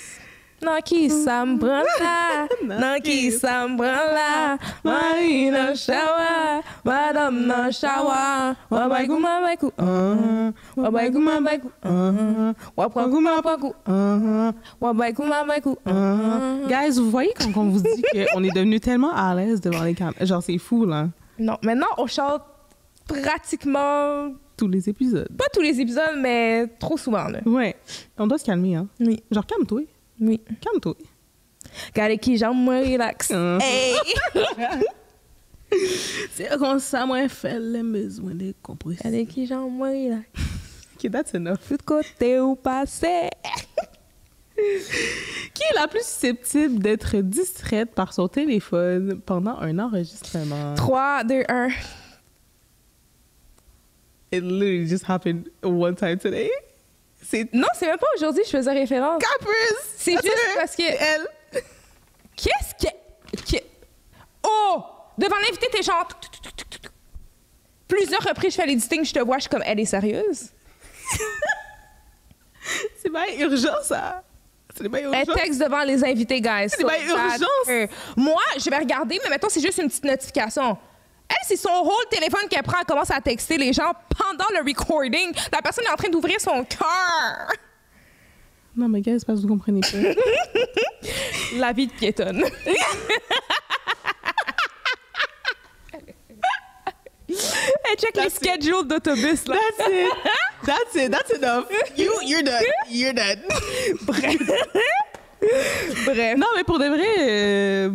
Non, qui s'embranla, non, qui s'embranla, Marina shower, madame no shower, wabaiku mabaiku, wabaiku mabaiku, waprangu mabaiku, wabaiku mabaiku. Guys, vous voyez quand on vous dit qu'on est devenu tellement à l'aise devant les caméras. Genre, c'est fou, là. Non, maintenant, on chante pratiquement, Tous les épisodes. pas tous les épisodes, mais trop souvent, là. Ouais. On doit se calmer, hein. Oui, Genre, calme-toi. oui. Calme-toi. Regardez qui j'aime, moi, relax. Hey! C'est comme ça, moi, fait les besoins de compresser. Regardez qui j'aime, moi, relax. Ok, that's enough. Tout côté ou passé. Qui est la plus susceptible d'être distraite par son téléphone pendant un enregistrement? 3, 2, 1. It literally just happened one time today. C'est Non, c'est même pas aujourd'hui que je faisais référence. Caprice! C'est juste parce que... Elle. Qu'est-ce que... Oh! Devant l'invité, t'es genre... Plusieurs reprises, je fais l'editing, je te vois, je suis comme, elle est sérieuse? C'est pas urgent, ça. C'est pas urgent. Elle texte devant les invités, guys. C'est pas urgence. Moi, je vais regarder, mais mettons, c'est juste une petite notification. Elle, c'est son rôle téléphone qu'elle prend. Elle commence à texter les gens pendant le recording. La personne est en train d'ouvrir son cœur. Non, mais gars, c'est parce que vous comprenez pas. La vie de piétonne. Elle check les schedules d'autobus, là. That's it. That's it. That's enough. You're done. You're done. Bref. Non, mais pour de vrai,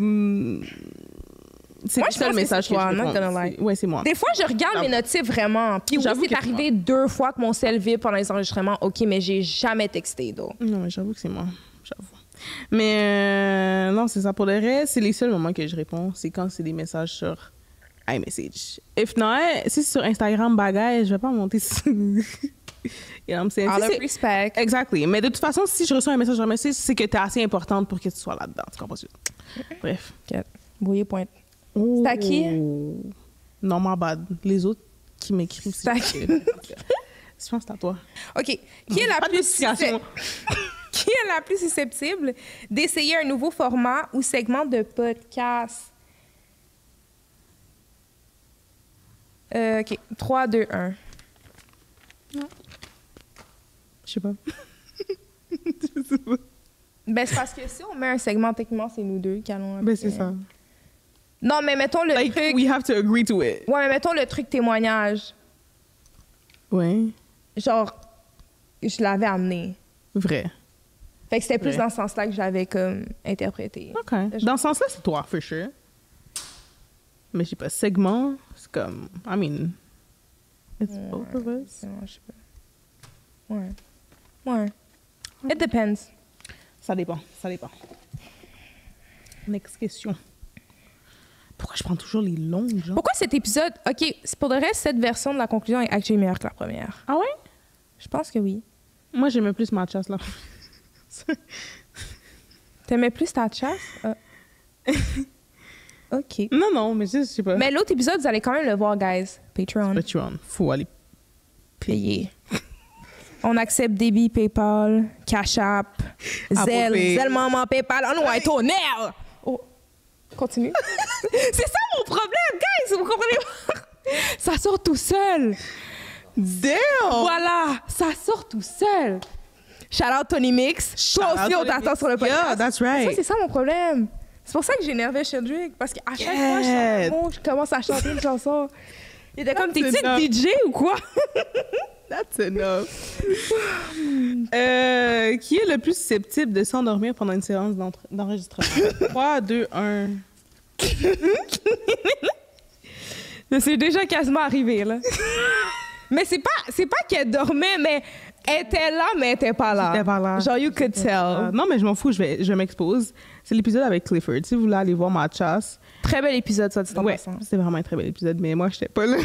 c'est Moi, le je seul pense que message c'est que toi, je not réponds. gonna lie. Ouais, c'est moi. Des fois, je regarde mes notifs vraiment. Puis oui, J'avoue c'est que arrivé 2 fois que mon cell vibre pendant les enregistrements. OK, mais j'ai jamais texté, donc. Non, mais j'avoue que c'est moi. J'avoue. Mais non, c'est ça. Pour le reste, c'est les seuls moments que je réponds. C'est quand c'est des messages sur iMessage. If not, si c'est sur Instagram, bagaille, je vais pas monter sur... You know what I'm saying? All Si of c'est- respect. Exactly. Mais de toute façon, si je reçois un message sur iMessage, c'est que t'es assez importante pour que tu sois là-dedans. Tu comprends? Bref. Brouillé pointe. Oh. C'est à qui? Non, my bad. Les autres qui m'écrivent, C'est à qui? Je pense que c'est à toi. OK. Qui est la Pas de plus notification. Qui est la plus susceptible d'essayer un nouveau format ou segment de podcast? OK. 3, 2, 1. Je sais pas. Je sais pas. Ben, c'est parce que si on met un segment, techniquement, c'est nous deux qui allons... Ben, c'est ça. Non, mais mettons le Like, truc... we have to agree to it. Ouais, mais mettons le truc témoignage. Ouais. Genre, je l'avais amené. Vrai. Fait que c'était plus Ouais. dans ce sens-là que j'avais comme interprété. OK. Dans ce sens-là, c'est toi, for sure. Mais je sais pas, segment, c'est comme... I mean... It's both of us. Non, je sais pas. Ouais. Ouais. It depends. Ça dépend, ça dépend. Next question. Pourquoi je prends toujours les longues, genre? Pourquoi cet épisode... OK, c'est pour de reste, cette version de la conclusion est actually meilleure que la première. Ah ouais? Je pense que oui. Moi, j'aimais plus ma chasse, là. T'aimais plus ta chasse? Ah. OK. Non, mais je sais pas. Mais l'autre épisode, vous allez quand même le voir, guys. Patreon. Patreon, faut aller Payer. On accepte débit, PayPal, Cash App, Zelle, Apple. Zelle Maman, PayPal. Oh non, tonnerre! Oh, continue. C'est ça mon problème, guys! Vous comprenez pas? Ça sort tout seul. Damn! Voilà, ça sort tout seul. Shout out Tony Mix. Toi Shout aussi, out on Tony t'attend Mix. sur le podcast. Yeah, that's right. Ça, c'est ça mon problème. C'est pour ça que j'énervais Cedric. Parce qu'à chaque fois, je commence à chanter une chanson. Il était comme, That's t'es-tu enough. DJ ou quoi? That's enough. Qui est le plus susceptible de s'endormir pendant une séance d'enregistrement? 3, 2, 1. C'est déjà quasiment arrivé, là. Mais c'est pas qu'elle dormait, mais elle était là, mais elle était pas là. Elle était pas là. Genre, you could tell. Non, mais je m'en fous, je m'expose. C'est l'épisode avec Clifford. Si vous voulez aller voir ma chasse, Très bel épisode, ça, dit en ouais, passant. c'est vraiment un très bel épisode, mais moi, j'étais pas là.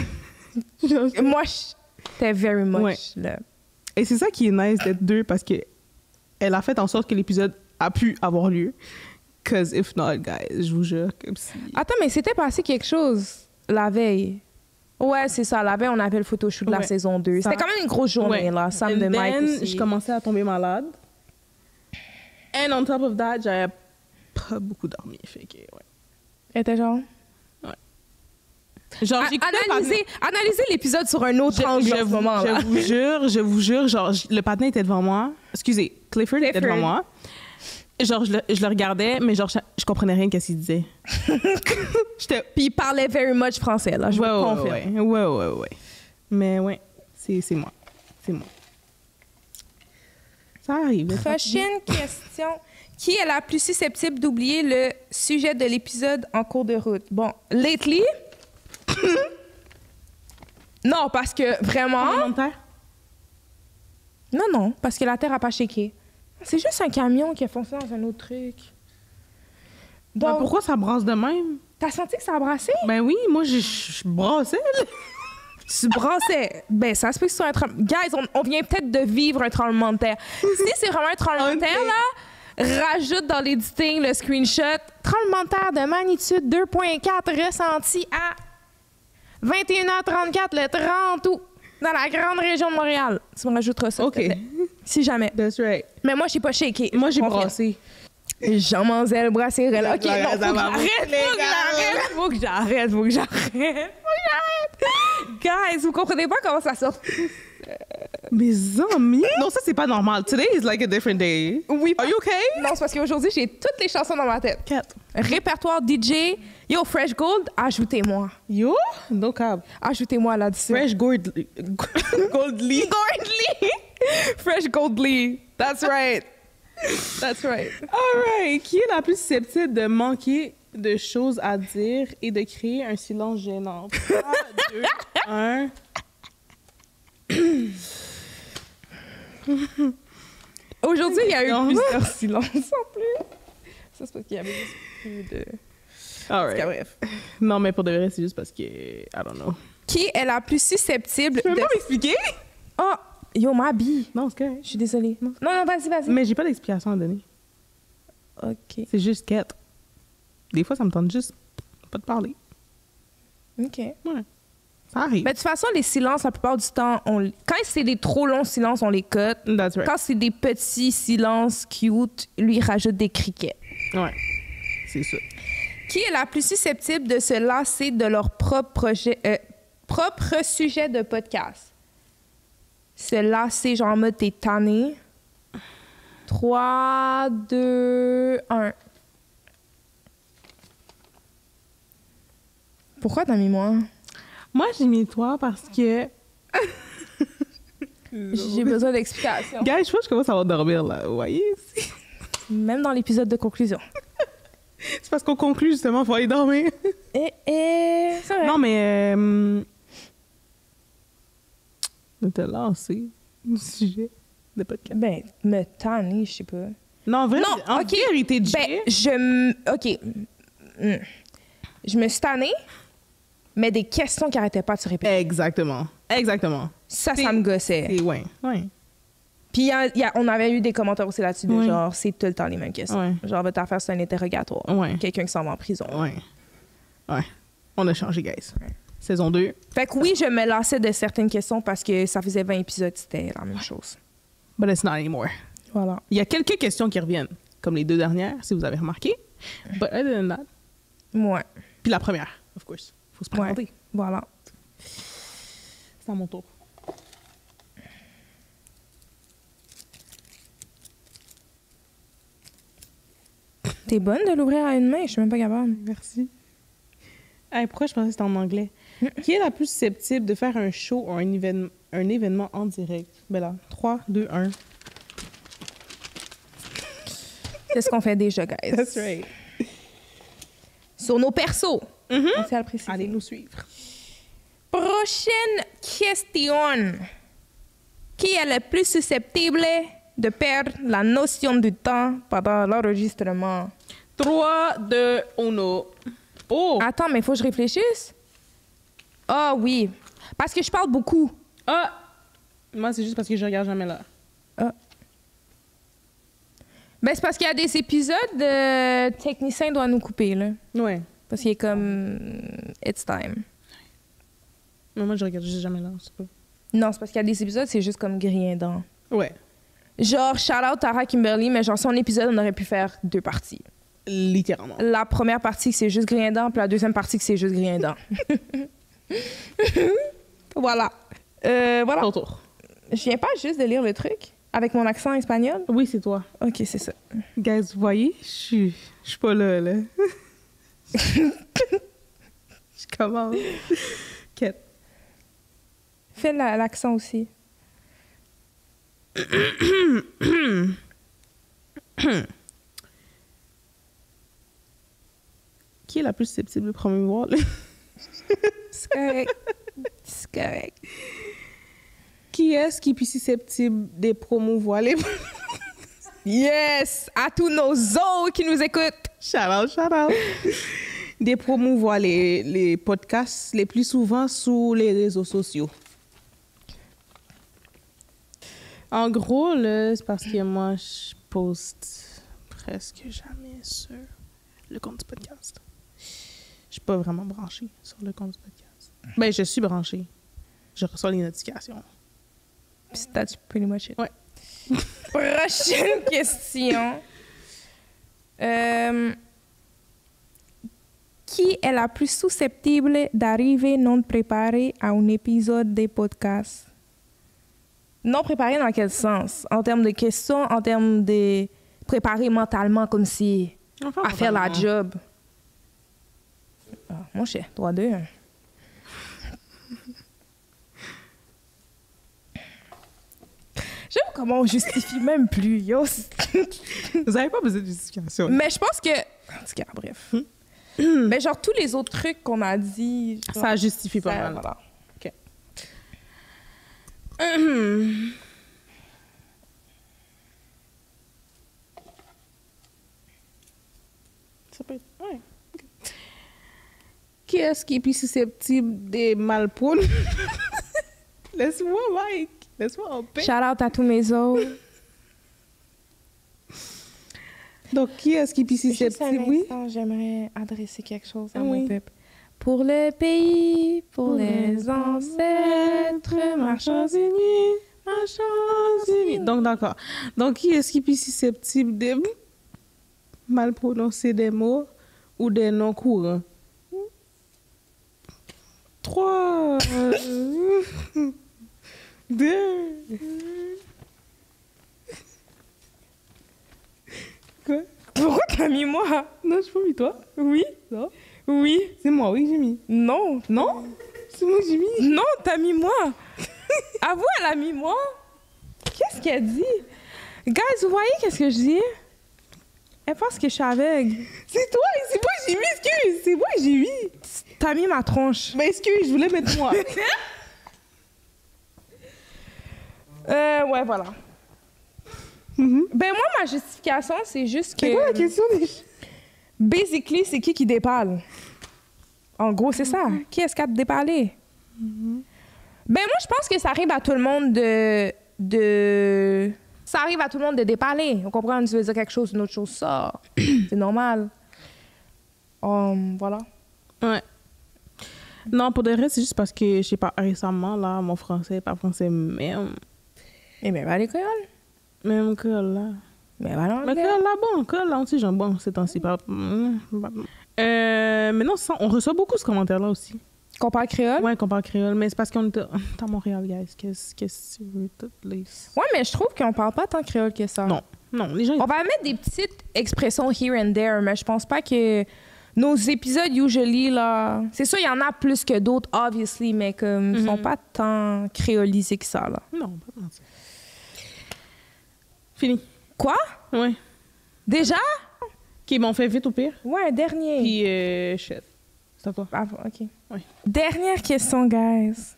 Moi, j'étais very much Ouais. là. Et c'est ça qui est nice d'être deux, parce que elle a fait en sorte que l'épisode a pu avoir lieu. Cause if not, guys, je vous jure, comme si... Attends, mais c'était passé quelque chose la veille. Ouais, c'est ça. La veille, on avait le photoshoot de la Ouais. saison 2. Ça- C'était quand même une grosse journée, Ouais. là. Sam And de Mike then, aussi. je commençais à tomber malade. And on top of that, j'avais pas beaucoup dormi. Fait que, ouais. Elle était genre... Genre, j'écoutais le Analysez l'épisode sur un autre angle en ce moment-là. je vous jure, genre, le patin était devant moi. Excusez, Clifford était devant moi. Genre, je le regardais, mais genre, je comprenais rien qu'est-ce qu'il disait. J'étais... Puis il parlait very much français, là. Je vous confirme. Ouais. Mais ouais, c'est moi. C'est moi. Ça arrive. Prochaine question. Qui est la plus susceptible d'oublier le sujet de l'épisode en cours de route? Bon, lately... non, parce que vraiment... Non, parce que la Terre a pas shaké. C'est juste un camion qui a foncé dans un autre truc. Donc, Pourquoi ça brasse de même? t'as senti que ça a brassé? Ben oui, moi, je brassais, là. Tu brassais. Ben, ça se peut que ce soit un tremblement. Guys, on vient peut-être de vivre un tremblement de terre. Si c'est vraiment un tremblement de terre, là, rajoute dans l'éditing le screenshot. Tremblement de terre de magnitude 2.4 ressenti à 21h34 le 30 août dans la grande région de Montréal. Tu me rajouteras ça. OK. s'il te plaît. Si jamais. That's right. Mais moi, j'ai pas shaké. Moi, j'ai Confirme. brassé. Jean-Manzel Brasserel. OK, La non, raison à vous, faut que j'arrête. Guys, vous comprenez pas comment ça sort? Mes amis. Non, ça, c'est pas normal. Today is like a different day. Oui. Are you okay? Non, c'est parce qu'aujourd'hui, j'ai toutes les chansons dans ma tête. 4. Répertoire DJ. Yo, Fresh Gold, ajoutez-moi. Yo? No cap. Ajoutez-moi là-dessus. Fresh Gold... Goldly. Goldly. Fresh Goldly. That's right. That's right. All right. Qui est la plus susceptible de manquer de choses à dire et de créer un silence gênant? 3, 2, 1... Aujourd'hui, il y a eu Non. plusieurs silences en plus. Ça, c'est parce qu'il y avait juste plus de... All En tout cas, right. bref. Non, mais pour de vrai, c'est juste parce que... I don't know. Qui est la plus susceptible Tu peux de... pas m'expliquer? Oh, yo, ma bille. Non, c'est correct. Je suis désolée. Non, vas-y. Mais j'ai pas d'explication à donner. OK. C'est juste quête. Des fois, ça me tente juste pas de parler. OK. Ouais. Ça arrive. Mais de toute façon, les silences, la plupart du temps, quand c'est des trop longs silences, on les cut. That's right. Quand c'est des petits silences cute, lui, il rajoute des criquets. Ouais, c'est ça. Qui est la plus susceptible de se lasser de leur propre sujet de podcast? Se lasser, genre en mode t'es tanné. 3, 2, 1. Pourquoi t'as mis moi? Moi, j'ai mis toi parce que... J'ai besoin d'explications. Guys, je pense que je commence à avoir dormir, là. Vous voyez? Même dans l'épisode de conclusion. C'est parce qu'on conclut, justement, il faut aller dormir. C'est vrai. Non, mais... de te lancer du sujet de podcast. Ben, me tanner, je sais pas. Non, en vrai, Non, en ok. vérité, OK. Je me suis tannée, mais des questions qui n'arrêtaient pas de se répéter. Exactement. Ça me gossait. Et ouais. Puis on avait eu des commentaires aussi là-dessus de Oui. genre, c'est tout le temps les mêmes questions. Ouais. Genre, votre affaire, c'est un interrogatoire. Ouais. Quelqu'un qui s'en va en prison. Ouais. On a changé, guys. Saison 2. Fait que oui, je me lassais de certaines questions parce que ça faisait 20 épisodes, c'était la même chose. But it's not anymore. Voilà. Il y a quelques questions qui reviennent, comme les 2 dernières, si vous avez remarqué. But other than that... Ouais. Puis la première, of course. Faut se présenter. Ouais. Voilà. C'est à mon tour. T'es bonne de l'ouvrir à une main? Je suis même pas capable. Merci. Hey, pourquoi je pensais que c'était en anglais? Qui est la plus susceptible de faire un show ou un événement en direct? Ben là, 3, 2, 1. C'est ce qu'on fait déjà, guys. That's right. Sur nos persos. On sait à le préciser. Allez nous suivre. Prochaine question. Qui est le plus susceptible de perdre la notion du temps pendant l'enregistrement? 3, 2, 1. Oh! Attends, mais il faut que je réfléchisse. Ah oui. Parce que je parle beaucoup. Ah! Moi, c'est juste parce que je regarde jamais l'heure. Ah. Ben, c'est parce qu'il y a des épisodes, le technicien doit nous couper, là. Ouais. Parce qu'il est comme... It's time. Mais moi, je regarde juste jamais l'heure, c'est pas... Non, c'est parce qu'il y a des épisodes, c'est juste comme grindant. Ouais. Genre, shout-out Tara Kimberly, mais genre, son épisode, on aurait pu faire 2 parties. Littéralement. La première partie, c'est juste grindant, puis la deuxième partie, c'est juste grindant. Voilà. Voilà. Ton tour. Je viens pas juste de lire le truc avec mon accent espagnol? Oui, c'est toi. OK, c'est ça. Guys, vous voyez, je suis pas là. Je commence. Quête. Fais l'accent aussi. Qui est la plus susceptible de promouvoir le... C'est correct. C'est correct. Qui est-ce qui est plus susceptible de promouvoir les... Yes! À tous nos os qui nous écoutent. Shout out. De promouvoir les podcasts les plus souvent sur les réseaux sociaux. En gros, là, c'est parce que moi, je poste presque jamais sur le compte du podcast. Je suis pas vraiment branchée sur le compte du podcast. Ben, je suis branchée. Je reçois les notifications. That's pretty much it. Ouais. Prochaine question. Qui est la plus susceptible d'arriver non préparée à un épisode des podcasts? Non préparée dans quel sens? En termes de questions, en termes de préparer mentalement comme si à faire la job. Ah, mon cher, 3-2. J'aime comment on justifie même plus, yo. Vous avez pas besoin de justification. Mais je pense que... En tout cas, bref. Mais genre, tous les autres trucs qu'on a dit... Genre, Ça justifie pas ça, mal. voilà. OK. Ça peut être... Ouais. OK. Qui est-ce qui est plus susceptible des malpônes? Laisse-moi, Mike. Laisse-moi en paix. Shout out à tous mes os. Donc, qui est-ce qui est plus Juste un susceptible? Oui. instant, j'aimerais adresser quelque chose à Oui. mon peuple. Pour le pays, pour les ancêtres, marchons unis. Donc, d'accord. Donc, qui est-ce qui est susceptible de mal prononcer des mots ou des noms courants? 3, 2. Quoi? Pourquoi t'as mis moi? Non, je pas mis toi. Oui. Non. Oui. C'est moi, oui, j'ai mis. Non. Non? C'est moi que j'ai mis. Non, t'as mis moi. Avoue, elle a mis moi. Qu'est-ce qu'elle dit? Guys, vous voyez qu'est-ce que je dis? Elle pense que je suis aveugle. C'est toi, c'est moi que j'ai mis, excuse. C'est moi que j'ai mis. T'as mis ma tronche. Mais excuse, je voulais mettre moi. Ouais, voilà. Ben moi, ma justification, c'est juste que... C'est quoi la question des... Basically, c'est qui déparle? En gros, c'est ça. Qui est-ce qui a dépallé? Ben moi, je pense que ça arrive à tout le monde de... Ça arrive à tout le monde de déparler. On comprend, tu veux dire quelque chose, une autre chose sort. C'est normal. Voilà. Ouais. Non, pour de vrai, c'est juste parce que, je sais pas, récemment, là, mon français, pas français même. Eh bien, va à l'école. Même que là. Mais va Mais que là, bon, que là, on sait, bon, c'est ainsi pas. Mais non, ça, on reçoit beaucoup ce commentaire-là aussi. Qu'on parle créole? Ouais, qu'on parle créole, mais c'est parce qu'on est à Montréal, guys. Qu'est-ce que tu veux, toutes les. Ouais, mais je trouve qu'on parle pas tant créole que ça. Non, les gens. On va mettre des petites expressions here and there, mais je pense pas que nos épisodes, usually, là... C'est sûr, il y en a plus que d'autres, obviously, mais comme ils sont pas tant créolisés que ça, là. Non, pas de mentir. Fini. Quoi? Ouais. Déjà? OK, bon, on fait vite au pire. Ouais, un dernier. Puis, chef. C'est à toi. Ah, OK. Ouais. Dernière question, guys.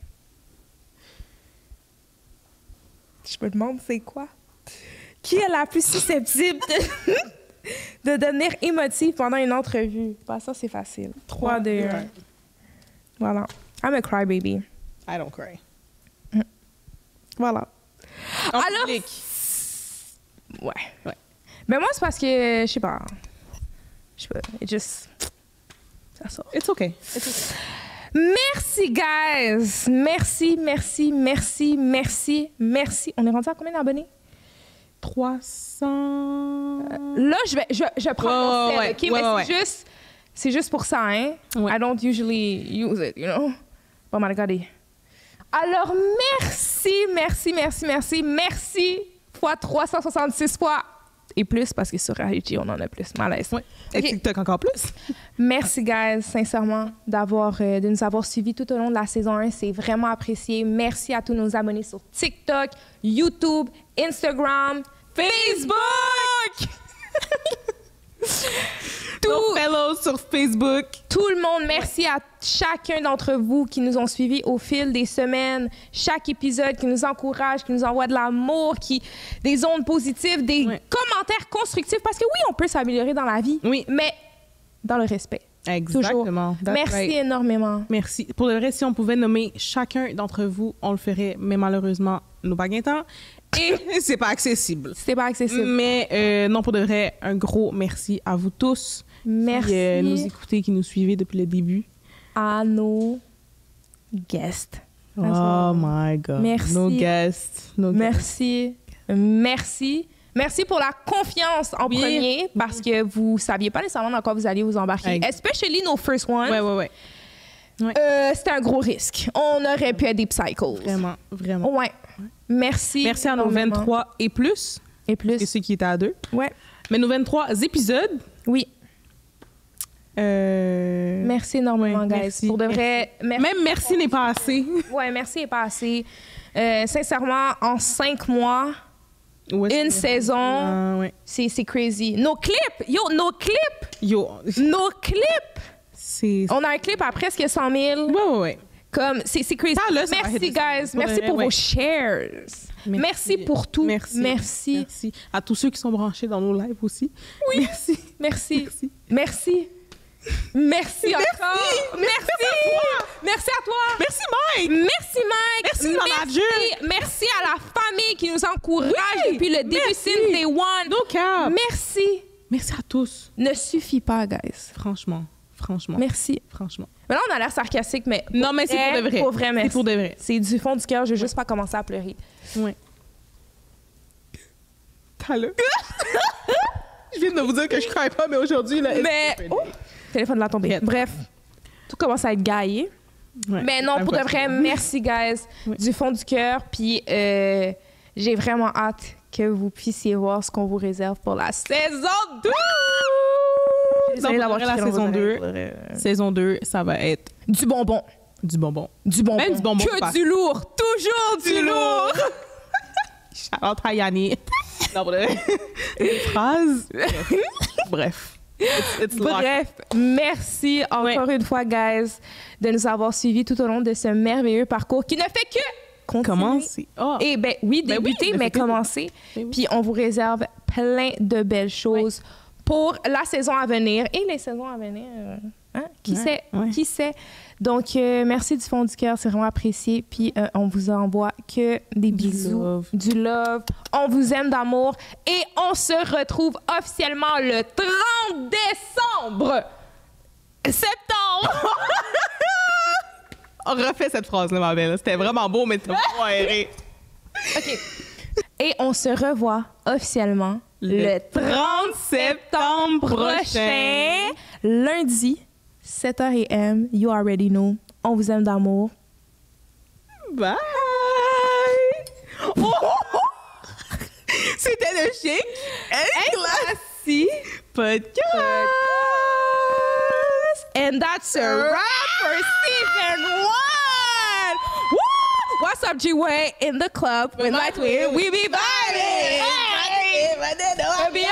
Je me demande c'est quoi? Qui est la plus susceptible de devenir émotive pendant une entrevue? Bah, ça, c'est facile. 3, 2, 1. Voilà. I'm a crybaby. I don't cry. Voilà. En Alors, public. Ouais. Mais moi, c'est parce que, je sais pas, it just... Ça sort. It's okay. Merci, guys. Merci. On est rendu à combien d'abonnés? 300... Là, je prends mon sel, OK? Mais ouais. c'est juste pour ça, hein? Ouais. I don't usually use it, you know? Bon, regardez. Alors, merci fois 366 fois et plus, parce que sur IG, on en a plus. Malaise. Ouais. Et OK. TikTok encore plus. Merci, guys, sincèrement, de nous avoir suivis tout au long de la saison 1. C'est vraiment apprécié. Merci à tous nos abonnés sur TikTok, YouTube, Instagram, Facebook! Nos fellows sur Facebook. Tout le monde, merci à chacun d'entre vous qui nous ont suivis au fil des semaines. Chaque épisode qui nous encourage, qui nous envoie de l'amour, des ondes positives, des commentaires constructifs. Parce que oui, on peut s'améliorer dans la vie, mais dans le respect. Exactement. Merci énormément. Merci. Pour le vrai, si on pouvait nommer chacun d'entre vous, on le ferait, mais malheureusement, nous pas gagnons. Et c'est pas accessible. C'est pas accessible. Mais non, pour de vrai, un gros merci à vous tous. Merci. Qui nous écoutez, qui nous suivez depuis le début. À nos guests. Oh my God. Merci. Nos guests. Merci. Merci pour la confiance en premier, parce que vous saviez pas nécessairement dans quoi vous alliez vous embarquer. Especially nos first ones. Ouais. C'était un gros risque. On aurait pu être des psychos. Vraiment. Ouais. Merci. Merci à nos 23 et plus. Et ceux qui étaient à 2. Ouais. Mais nos 23 épisodes. Oui. Merci énormément, guys. Merci. Pour de vrai, merci. Même merci n'est pas assez. Ouais, merci n'est pas assez. Sincèrement, en 5 mois, une saison, c'est crazy. Nos clips! On a un clip à presque 100 000. Ouais. Comme, c'est crazy. Merci, guys. Merci pour vos shares. Merci pour tout. Merci. À tous ceux qui sont branchés dans nos lives aussi. Oui. Merci encore. Merci à toi. Merci, Mike. Merci, manager. Merci à la famille qui nous encourage depuis le début, since day one. No cap. Merci à tous. ne suffit pas, guys. Franchement. Franchement. Merci. Franchement. Mais là, on a l'air sarcastique, mais... Non, mais c'est pour de vrai. Pour vrai, merci. C'est pour de vrai. C'est du fond du cœur. Je vais juste pas commencer à pleurer. Ouais. Allô? Je viens de vous dire que je crains pas, mais aujourd'hui, là... Mais... Oh, téléphone l'a tombé. Bref, tout commence à être gaillé. Ouais. Mais non, pour de vrai, merci, guys. Ouais. Du fond du cœur. Puis j'ai vraiment hâte que vous puissiez voir ce qu'on vous réserve pour la saison 2! Désolée d'avoir la saison 2. Saison 2, ça va être du bonbon. du bonbon. Du bonbon. Même du bonbon. Que pas. du lourd. Toujours du lourd. Shout-out à Yanni. Non, bref. Une phrase. Bref. It's Bref, merci encore une fois, guys, de nous avoir suivis tout au long de ce merveilleux parcours qui ne fait que continuer. Commencer. Oh. Et ben oui, débuter, mais commencer. Ben oui. Puis on vous réserve plein de belles choses pour la saison à venir et les saisons à venir. Hein? Qui sait? Ouais. Qui sait? Donc, merci du fond du cœur, c'est vraiment apprécié. Puis on vous envoie que des bisous, love. du love. On vous aime d'amour et on se retrouve officiellement le 30 décembre. Septembre! On refait cette phrase-là, ma belle. C'était vraiment beau, mais c'était pas aéré. OK. Et on se revoit officiellement le 30 septembre prochain, lundi, 7h AM. You already know. On vous aime d'amour. Bye! Oh! C'était le chic and classy podcast! And that's a wrap for season 1! Woo! What's up, G-Way? In the club with my twin, we be vibing! Be